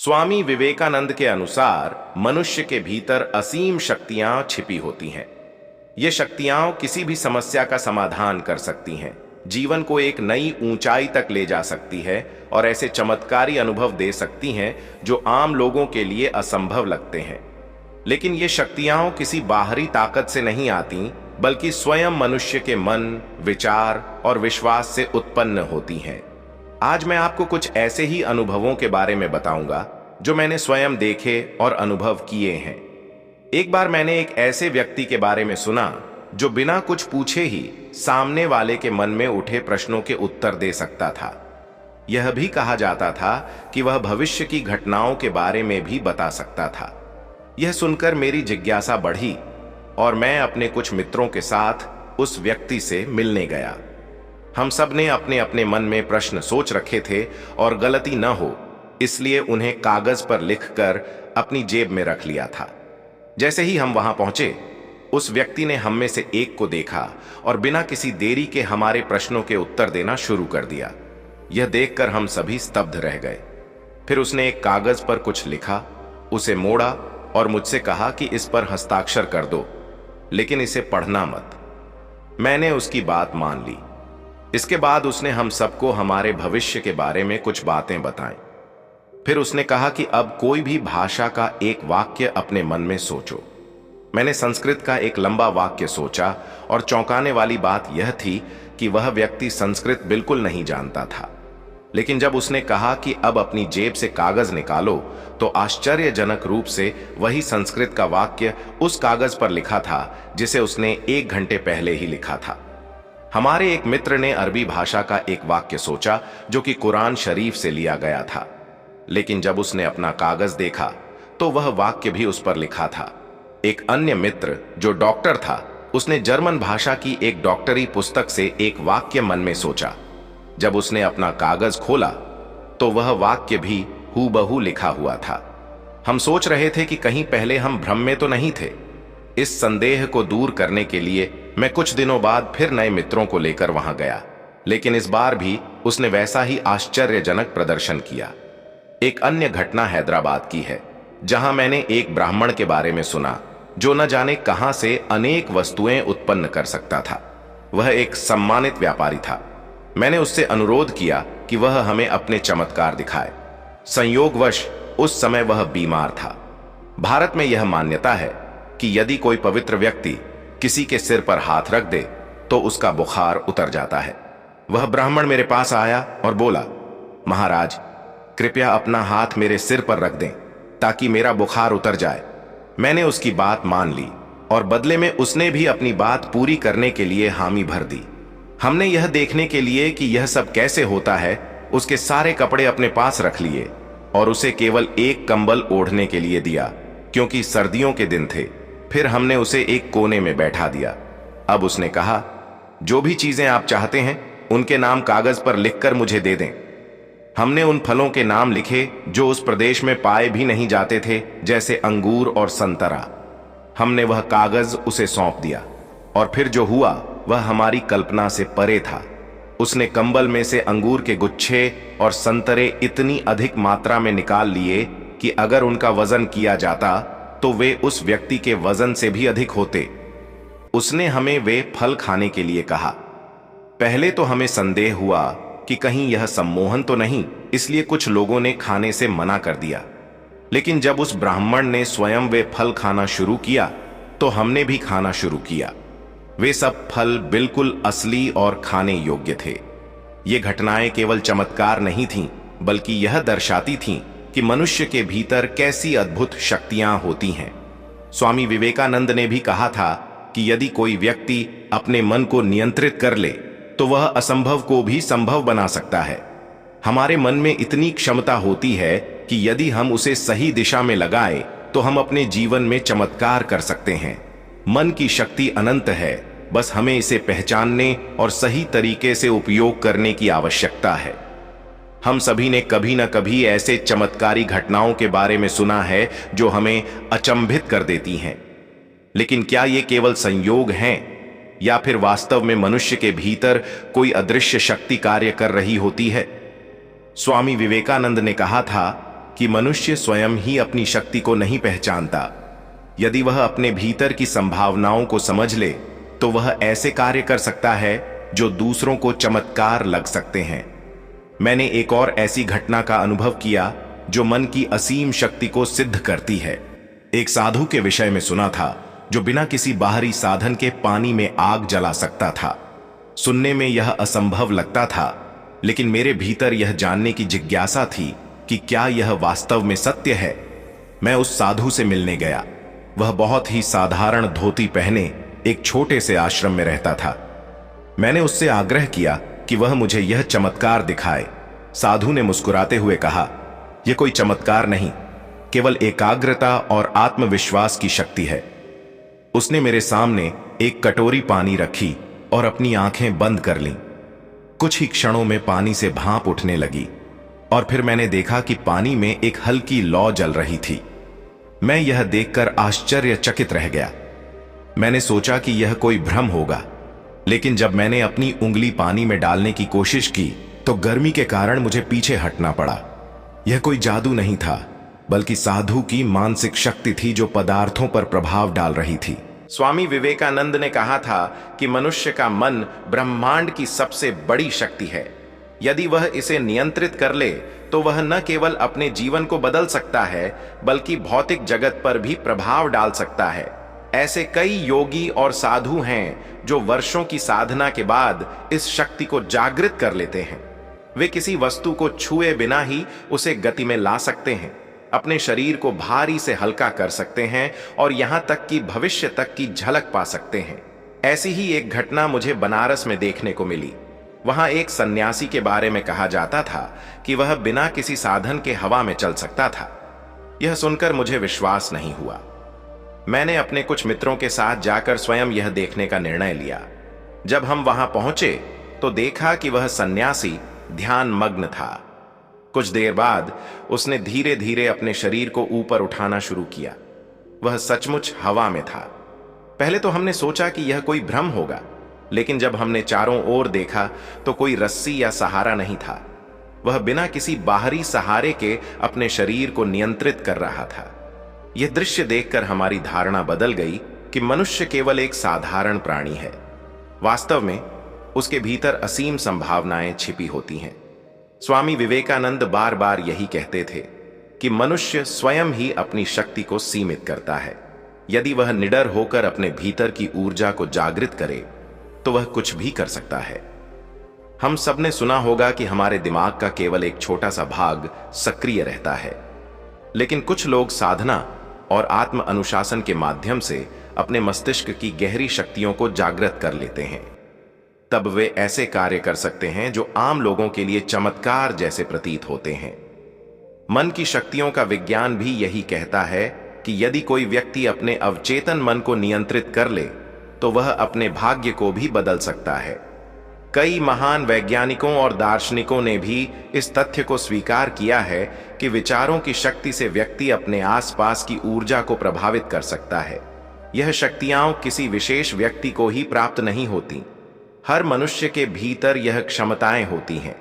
स्वामी विवेकानंद के अनुसार मनुष्य के भीतर असीम शक्तियां छिपी होती हैं। ये शक्तियां किसी भी समस्या का समाधान कर सकती हैं, जीवन को एक नई ऊंचाई तक ले जा सकती है और ऐसे चमत्कारी अनुभव दे सकती हैं जो आम लोगों के लिए असंभव लगते हैं। लेकिन ये शक्तियां किसी बाहरी ताकत से नहीं आती, बल्कि स्वयं मनुष्य के मन, विचार और विश्वास से उत्पन्न होती हैं। आज मैं आपको कुछ ऐसे ही अनुभवों के बारे में बताऊंगा जो मैंने स्वयं देखे और अनुभव किए हैं। एक बार मैंने एक ऐसे व्यक्ति के बारे में सुना जो बिना कुछ पूछे ही सामने वाले के मन में उठे प्रश्नों के उत्तर दे सकता था। यह भी कहा जाता था कि वह भविष्य की घटनाओं के बारे में भी बता सकता था। यह सुनकर मेरी जिज्ञासा बढ़ी और मैं अपने कुछ मित्रों के साथ उस व्यक्ति से मिलने गया। हम सब ने अपने अपने मन में प्रश्न सोच रखे थे और गलती न हो इसलिए उन्हें कागज पर लिखकर अपनी जेब में रख लिया था। जैसे ही हम वहां पहुंचे, उस व्यक्ति ने हम में से एक को देखा और बिना किसी देरी के हमारे प्रश्नों के उत्तर देना शुरू कर दिया। यह देखकर हम सभी स्तब्ध रह गए। फिर उसने एक कागज पर कुछ लिखा, उसे मोड़ा और मुझसे कहा कि इस पर हस्ताक्षर कर दो, लेकिन इसे पढ़ना मत। मैंने उसकी बात मान ली। इसके बाद उसने हम सबको हमारे भविष्य के बारे में कुछ बातें बताएं। फिर उसने कहा कि अब कोई भी भाषा का एक वाक्य अपने मन में सोचो। मैंने संस्कृत का एक लंबा वाक्य सोचा और चौंकाने वाली बात यह थी कि वह व्यक्ति संस्कृत बिल्कुल नहीं जानता था। लेकिन जब उसने कहा कि अब अपनी जेब से कागज निकालो, तो आश्चर्यजनक रूप से वही संस्कृत का वाक्य उस कागज पर लिखा था जिसे उसने 1 घंटे पहले ही लिखा था। हमारे एक मित्र ने अरबी भाषा का एक वाक्य सोचा जो कि कुरान शरीफ से लिया गया था, लेकिन जब उसने अपना कागज देखा तो वह वाक्य भी उस पर लिखा था। एक अन्य मित्र जो डॉक्टर था, उसने जर्मन भाषा की एक डॉक्टरी पुस्तक से एक वाक्य मन में सोचा। जब उसने अपना कागज खोला तो वह वाक्य भी हूबहू लिखा हुआ था। हम सोच रहे थे कि कहीं पहले हम भ्रम में तो नहीं थे। इस संदेह को दूर करने के लिए मैं कुछ दिनों बाद फिर नए मित्रों को लेकर वहां गया, लेकिन इस बार भी उसने वैसा ही आश्चर्यजनक प्रदर्शन किया। एक अन्य घटना हैदराबाद की है, जहां मैंने एक ब्राह्मण के बारे में सुना जो न जाने कहां से अनेक वस्तुएं उत्पन्न कर सकता था। वह एक सम्मानित व्यापारी था। मैंने उससे अनुरोध किया कि वह हमें अपने चमत्कार दिखाए। संयोगवश उस समय वह बीमार था। भारत में यह मान्यता है कि यदि कोई पवित्र व्यक्ति किसी के सिर पर हाथ रख दे तो उसका बुखार उतर जाता है। वह ब्राह्मण मेरे पास आया और बोला, महाराज, कृपया अपना हाथ मेरे सिर पर रख दें ताकि मेरा बुखार उतर जाए। मैंने उसकी बात मान ली और बदले में उसने भी अपनी बात पूरी करने के लिए हामी भर दी। हमने यह देखने के लिए कि यह सब कैसे होता है, उसके सारे कपड़े अपने पास रख लिए और उसे केवल एक कंबल ओढ़ने के लिए दिया, क्योंकि सर्दियों के दिन थे। फिर हमने उसे एक कोने में बैठा दिया। अब उसने कहा, जो भी चीजें आप चाहते हैं उनके नाम कागज पर लिखकर मुझे दे दें। हमने उन फलों के नाम लिखे जो उस प्रदेश में पाए भी नहीं जाते थे, जैसे अंगूर और संतरा। हमने वह कागज उसे सौंप दिया और फिर जो हुआ वह हमारी कल्पना से परे था। उसने कंबल में से अंगूर के गुच्छे और संतरे इतनी अधिक मात्रा में निकाल लिए कि अगर उनका वजन किया जाता तो वे उस व्यक्ति के वजन से भी अधिक होते। उसने हमें वे फल खाने के लिए कहा। पहले तो हमें संदेह हुआ कि कहीं यह सम्मोहन तो नहीं, इसलिए कुछ लोगों ने खाने से मना कर दिया। लेकिन जब उस ब्राह्मण ने स्वयं वे फल खाना शुरू किया तो हमने भी खाना शुरू किया। वे सब फल बिल्कुल असली और खाने योग्य थे। ये घटनाएं केवल चमत्कार नहीं थीं, बल्कि यह दर्शाती थीं कि मनुष्य के भीतर कैसी अद्भुत शक्तियां होती हैं। स्वामी विवेकानंद ने भी कहा था कि यदि कोई व्यक्ति अपने मन को नियंत्रित कर ले तो वह असंभव को भी संभव बना सकता है। हमारे मन में इतनी क्षमता होती है कि यदि हम उसे सही दिशा में लगाएं तो हम अपने जीवन में चमत्कार कर सकते हैं। मन की शक्ति अनंत है, बस हमें इसे पहचानने और सही तरीके से उपयोग करने की आवश्यकता है। हम सभी ने कभी न कभी ऐसे चमत्कारी घटनाओं के बारे में सुना है जो हमें अचंभित कर देती हैं। लेकिन क्या ये केवल संयोग हैं या फिर वास्तव में मनुष्य के भीतर कोई अदृश्य शक्ति कार्य कर रही होती है? स्वामी विवेकानंद ने कहा था कि मनुष्य स्वयं ही अपनी शक्ति को नहीं पहचानता। यदि वह अपने भीतर की संभावनाओं को समझ ले तो वह ऐसे कार्य कर सकता है जो दूसरों को चमत्कार लग सकते हैं। मैंने एक और ऐसी घटना का अनुभव किया जो मन की असीम शक्ति को सिद्ध करती है। एक साधु के विषय में सुना था जो बिना किसी बाहरी साधन के पानी में आग जला सकता था। सुनने में यह असंभव लगता था, लेकिन मेरे भीतर यह जानने की जिज्ञासा थी कि क्या यह वास्तव में सत्य है। मैं उस साधु से मिलने गया। वह बहुत ही साधारण धोती पहने एक छोटे से आश्रम में रहता था। मैंने उससे आग्रह किया कि वह मुझे यह चमत्कार दिखाए। साधु ने मुस्कुराते हुए कहा, यह कोई चमत्कार नहीं, केवल एकाग्रता और आत्मविश्वास की शक्ति है। उसने मेरे सामने एक कटोरी पानी रखी और अपनी आंखें बंद कर लीं। कुछ ही क्षणों में पानी से भाप उठने लगी और फिर मैंने देखा कि पानी में एक हल्की लौ जल रही थी। मैं यह देखकर आश्चर्यचकित रह गया। मैंने सोचा कि यह कोई भ्रम होगा, लेकिन जब मैंने अपनी उंगली पानी में डालने की कोशिश की तो गर्मी के कारण मुझे पीछे हटना पड़ा। यह कोई जादू नहीं था, बल्कि साधु की मानसिक शक्ति थी जो पदार्थों पर प्रभाव डाल रही थी। स्वामी विवेकानंद ने कहा था कि मनुष्य का मन ब्रह्मांड की सबसे बड़ी शक्ति है। यदि वह इसे नियंत्रित कर ले तो वह न केवल अपने जीवन को बदल सकता है, बल्कि भौतिक जगत पर भी प्रभाव डाल सकता है। ऐसे कई योगी और साधु हैं जो वर्षों की साधना के बाद इस शक्ति को जागृत कर लेते हैं। वे किसी वस्तु को छुए बिना ही उसे गति में ला सकते हैं, अपने शरीर को भारी से हल्का कर सकते हैं और यहां तक कि भविष्य तक की झलक पा सकते हैं। ऐसी ही एक घटना मुझे बनारस में देखने को मिली। वहां एक सन्यासी के बारे में कहा जाता था कि वह बिना किसी साधन के हवा में चल सकता था। यह सुनकर मुझे विश्वास नहीं हुआ। मैंने अपने कुछ मित्रों के साथ जाकर स्वयं यह देखने का निर्णय लिया। जब हम वहां पहुंचे तो देखा कि वह सन्यासी ध्यान मग्न था। कुछ देर बाद उसने धीरे धीरे अपने शरीर को ऊपर उठाना शुरू किया। वह सचमुच हवा में था। पहले तो हमने सोचा कि यह कोई भ्रम होगा, लेकिन जब हमने चारों ओर देखा तो कोई रस्सी या सहारा नहीं था। वह बिना किसी बाहरी सहारे के अपने शरीर को नियंत्रित कर रहा था। यह दृश्य देखकर हमारी धारणा बदल गई कि मनुष्य केवल एक साधारण प्राणी है। वास्तव में उसके भीतर असीम संभावनाएं छिपी होती हैं। स्वामी विवेकानंद बार बार यही कहते थे कि मनुष्य स्वयं ही अपनी शक्ति को सीमित करता है। यदि वह निडर होकर अपने भीतर की ऊर्जा को जागृत करे तो वह कुछ भी कर सकता है। हम सब ने सुना होगा कि हमारे दिमाग का केवल एक छोटा सा भाग सक्रिय रहता है, लेकिन कुछ लोग साधना और आत्म अनुशासन के माध्यम से अपने मस्तिष्क की गहरी शक्तियों को जागृत कर लेते हैं। तब वे ऐसे कार्य कर सकते हैं जो आम लोगों के लिए चमत्कार जैसे प्रतीत होते हैं। मन की शक्तियों का विज्ञान भी यही कहता है कि यदि कोई व्यक्ति अपने अवचेतन मन को नियंत्रित कर ले तो वह अपने भाग्य को भी बदल सकता है। कई महान वैज्ञानिकों और दार्शनिकों ने भी इस तथ्य को स्वीकार किया है कि विचारों की शक्ति से व्यक्ति अपने आसपास की ऊर्जा को प्रभावित कर सकता है। यह शक्तियां किसी विशेष व्यक्ति को ही प्राप्त नहीं होती, हर मनुष्य के भीतर यह क्षमताएं होती हैं।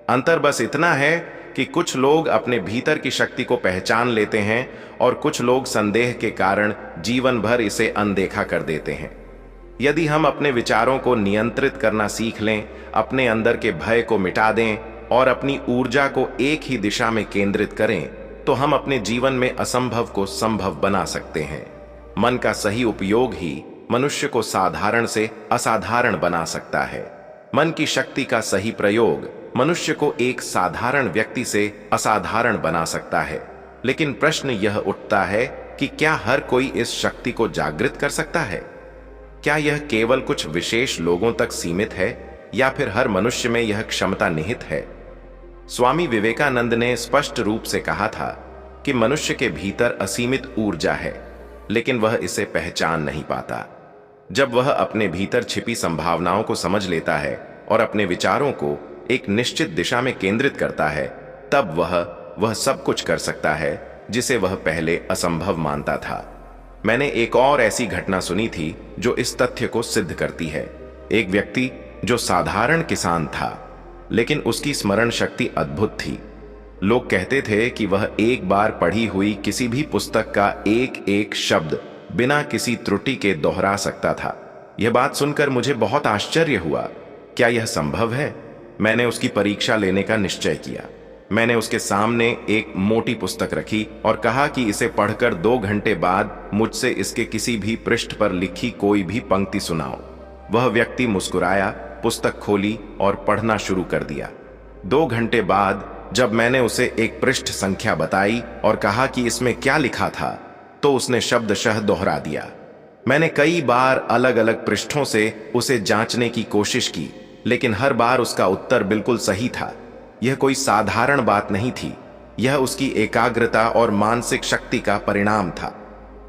अंतर बस इतना है कि कुछ लोग अपने भीतर की शक्ति को पहचान लेते हैं और कुछ लोग संदेह के कारण जीवन भर इसे अनदेखा कर देते हैं। यदि हम अपने विचारों को नियंत्रित करना सीख लें, अपने अंदर के भय को मिटा दें और अपनी ऊर्जा को एक ही दिशा में केंद्रित करें, तो हम अपने जीवन में असंभव को संभव बना सकते हैं। मन का सही उपयोग ही मनुष्य को साधारण से असाधारण बना सकता है। मन की शक्ति का सही प्रयोग मनुष्य को एक साधारण व्यक्ति से असाधारण बना सकता है। लेकिन प्रश्न यह उठता है कि क्या हर कोई इस शक्ति को जागृत कर सकता है? क्या यह केवल कुछ विशेष लोगों तक सीमित है या फिर हर मनुष्य में यह क्षमता निहित है? स्वामी विवेकानंद ने स्पष्ट रूप से कहा था कि मनुष्य के भीतर असीमित ऊर्जा है, लेकिन वह इसे पहचान नहीं पाता। जब वह अपने भीतर छिपी संभावनाओं को समझ लेता है और अपने विचारों को एक निश्चित दिशा में केंद्रित करता है, तब वह सब कुछ कर सकता है जिसे वह पहले असंभव मानता था। मैंने एक और ऐसी घटना सुनी थी जो इस तथ्य को सिद्ध करती है। एक व्यक्ति जो साधारण किसान था, लेकिन उसकी स्मरण शक्ति अद्भुत थी। लोग कहते थे कि वह एक बार पढ़ी हुई किसी भी पुस्तक का एक एक शब्द बिना किसी त्रुटि के दोहरा सकता था। यह बात सुनकर मुझे बहुत आश्चर्य हुआ। क्या यह संभव है? मैंने उसकी परीक्षा लेने का निश्चय किया। मैंने उसके सामने एक मोटी पुस्तक रखी और कहा कि इसे पढ़कर 2 घंटे बाद मुझसे इसके किसी भी पृष्ठ पर लिखी कोई भी पंक्ति सुनाओ। वह व्यक्ति मुस्कुराया, पुस्तक खोली और पढ़ना शुरू कर दिया। 2 घंटे बाद जब मैंने उसे एक पृष्ठ संख्या बताई और कहा कि इसमें क्या लिखा था, तो उसने शब्दशः दोहरा दिया। मैंने कई बार अलग अलग पृष्ठों से उसे जांचने की कोशिश की, लेकिन हर बार उसका उत्तर बिल्कुल सही था। यह कोई साधारण बात नहीं थी, यह उसकी एकाग्रता और मानसिक शक्ति का परिणाम था।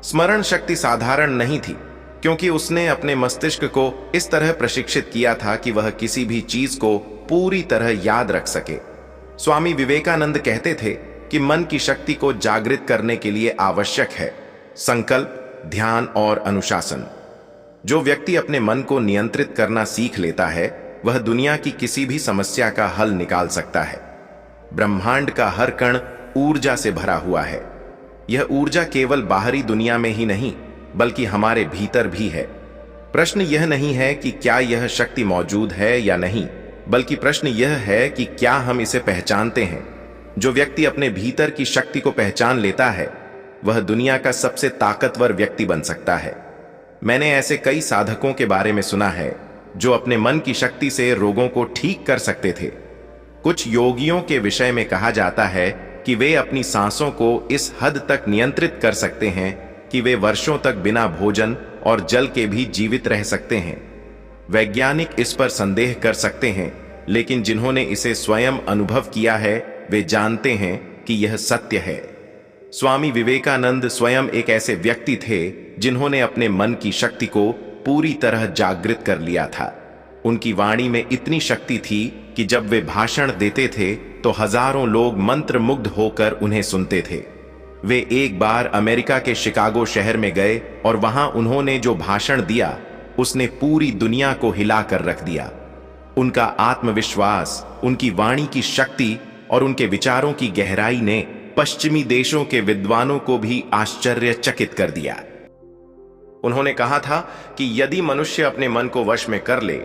स्मरण शक्ति साधारण नहीं थी, क्योंकि उसने अपने मस्तिष्क को इस तरह प्रशिक्षित किया था कि वह किसी भी चीज को पूरी तरह याद रख सके। स्वामी विवेकानंद कहते थे कि मन की शक्ति को जागृत करने के लिए आवश्यक है संकल्प, ध्यान और अनुशासन। जो व्यक्ति अपने मन को नियंत्रित करना सीख लेता है, वह दुनिया की किसी भी समस्या का हल निकाल सकता है। ब्रह्मांड का हर कण ऊर्जा से भरा हुआ है। यह ऊर्जा केवल बाहरी दुनिया में ही नहीं, बल्कि हमारे भीतर भी है। प्रश्न यह नहीं है कि क्या यह शक्ति मौजूद है या नहीं, बल्कि प्रश्न यह है कि क्या हम इसे पहचानते हैं। जो व्यक्ति अपने भीतर की शक्ति को पहचान लेता है, वह दुनिया का सबसे ताकतवर व्यक्ति बन सकता है। मैंने ऐसे कई साधकों के बारे में सुना है जो अपने मन की शक्ति से रोगों को ठीक कर सकते थे। कुछ योगियों के विषय में कहा जाता है कि वे अपनी सांसों को इस हद तक नियंत्रित कर सकते हैं कि वे वर्षों तक बिना भोजन और जल के भी जीवित रह सकते हैं। वैज्ञानिक इस पर संदेह कर सकते हैं, लेकिन जिन्होंने इसे स्वयं अनुभव किया है वे जानते हैं कि यह सत्य है। स्वामी विवेकानंद स्वयं एक ऐसे व्यक्ति थे जिन्होंने अपने मन की शक्ति को पूरी तरह जागृत कर लिया था। उनकी वाणी में इतनी शक्ति थी कि जब वे भाषण देते थे तो हजारों लोग मंत्रमुग्ध होकर उन्हें सुनते थे। वे एक बार अमेरिका के शिकागो शहर में गए और वहां उन्होंने जो भाषण दिया उसने पूरी दुनिया को हिलाकर रख दिया। उनका आत्मविश्वास, उनकी वाणी की शक्ति और उनके विचारों की गहराई ने पश्चिमी देशों के विद्वानों को भी आश्चर्यचकित कर दिया। उन्होंने कहा था कि यदि मनुष्य अपने मन को वश में कर ले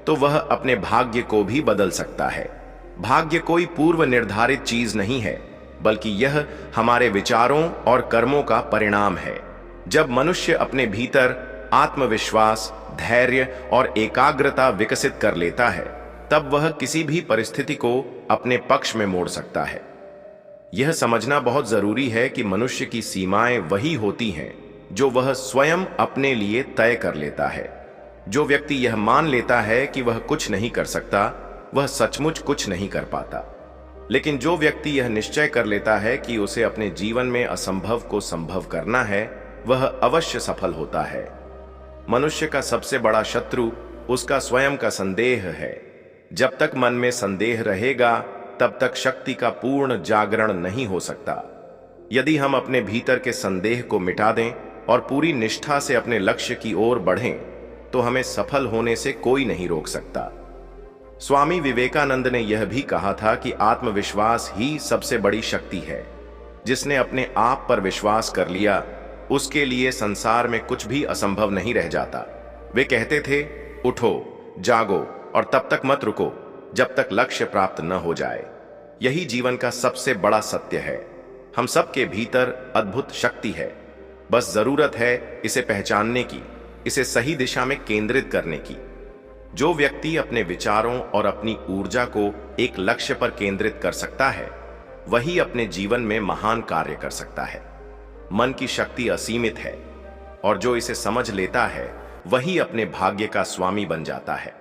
तो वह अपने भाग्य को भी बदल सकता है। भाग्य कोई पूर्व निर्धारित चीज नहीं है, बल्कि यह हमारे विचारों और कर्मों का परिणाम है। जब मनुष्य अपने भीतर आत्मविश्वास, धैर्य और एकाग्रता विकसित कर लेता है, तब वह किसी भी परिस्थिति को अपने पक्ष में मोड़ सकता है। यह समझना बहुत जरूरी है कि मनुष्य की सीमाएं वही होती हैं जो वह स्वयं अपने लिए तय कर लेता है। जो व्यक्ति यह मान लेता है कि वह कुछ नहीं कर सकता, वह सचमुच कुछ नहीं कर पाता। लेकिन जो व्यक्ति यह निश्चय कर लेता है कि उसे अपने जीवन में असंभव को संभव करना है, वह अवश्य सफल होता है। मनुष्य का सबसे बड़ा शत्रु उसका स्वयं का संदेह है। जब तक मन में संदेह रहेगा, तब तक शक्ति का पूर्ण जागरण नहीं हो सकता। यदि हम अपने भीतर के संदेह को मिटा दें और पूरी निष्ठा से अपने लक्ष्य की ओर बढ़ें, तो हमें सफल होने से कोई नहीं रोक सकता। स्वामी विवेकानंद ने यह भी कहा था कि आत्मविश्वास ही सबसे बड़ी शक्ति है। जिसने अपने आप पर विश्वास कर लिया, उसके लिए संसार में कुछ भी असंभव नहीं रह जाता। वे कहते थे, उठो, जागो और तब तक मत रुको जब तक लक्ष्य प्राप्त न हो जाए। यही जीवन का सबसे बड़ा सत्य है। हम सबके भीतर अद्भुत शक्ति है, बस जरूरत है इसे पहचानने की, इसे सही दिशा में केंद्रित करने की। जो व्यक्ति अपने विचारों और अपनी ऊर्जा को एक लक्ष्य पर केंद्रित कर सकता है, वही अपने जीवन में महान कार्य कर सकता है। मन की शक्ति असीमित है और जो इसे समझ लेता है, वही अपने भाग्य का स्वामी बन जाता है।